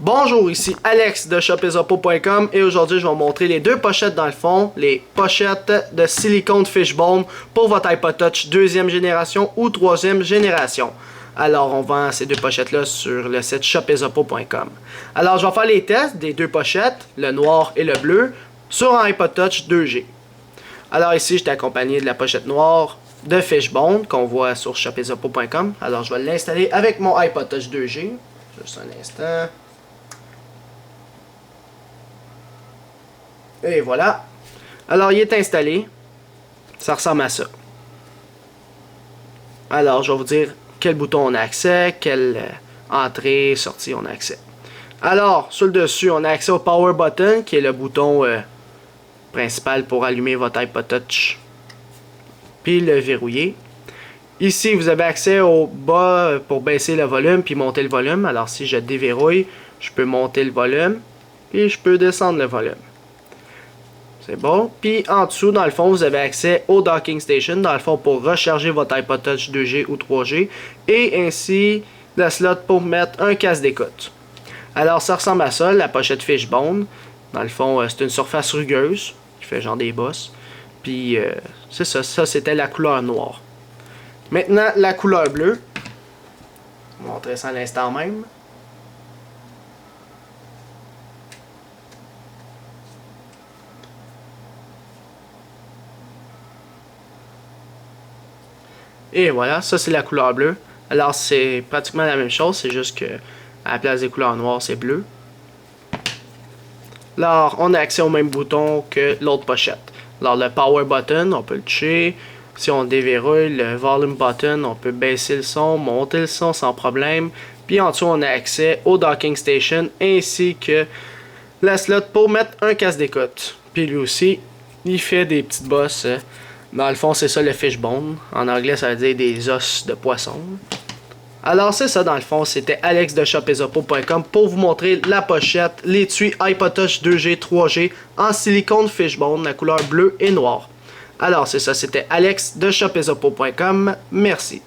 Bonjour, ici Alex de shopezopo.com et aujourd'hui je vais vous montrer les deux pochettes dans le fond, les pochettes de silicone fishbone pour votre iPod Touch 2e génération ou 3e génération. Alors on vend ces deux pochettes là sur le site shopezopo.com. Alors je vais faire les tests des deux pochettes, le noir et le bleu, sur un iPod Touch 2G. Alors ici j'étais accompagné de la pochette noire de fishbone qu'on voit sur shopezopo.com. Alors je vais l'installer avec mon iPod Touch 2G. Juste un instant. Et voilà. Alors, il est installé. Ça ressemble à ça. Alors, je vais vous dire quel bouton on a accès, quelle entrée, sortie on a accès. Alors, sur le dessus, on a accès au Power Button, qui est le bouton principal pour allumer votre iPod Touch, puis le verrouiller. Ici, vous avez accès au bas pour baisser le volume, puis monter le volume. Alors, si je déverrouille, je peux monter le volume, puis je peux descendre le volume. C'est bon. Puis en dessous, dans le fond, vous avez accès au Docking Station, dans le fond, pour recharger votre iPod Touch 2G ou 3G. Et ainsi, le slot pour mettre un casque d'écoute. Alors, ça ressemble à ça, la pochette Fishbone. Dans le fond, c'est une surface rugueuse, qui fait genre des bosses. Puis, c'est ça. Ça, c'était la couleur noire. Maintenant, la couleur bleue. Je vais vous montrer ça à l'instant même. Et voilà, ça c'est la couleur bleue. Alors c'est pratiquement la même chose, c'est juste que à la place des couleurs noires, c'est bleu. Alors, on a accès au même bouton que l'autre pochette. Alors le Power Button, on peut le toucher. Si on déverrouille le Volume Button, on peut baisser le son, monter le son sans problème. Puis en dessous, on a accès au Docking Station ainsi que la slot pour mettre un casque d'écoute. Puis lui aussi, il fait des petites bosses. Dans le fond, c'est ça le fishbone. En anglais, ça veut dire des os de poisson. Alors, c'est ça dans le fond. C'était Alex de shopezopo.com pour vous montrer la pochette, l'étui iPod Touch 2G, 3G en silicone fishbone, la couleur bleue et noire. Alors, c'est ça. C'était Alex de shopezopo.com. Merci.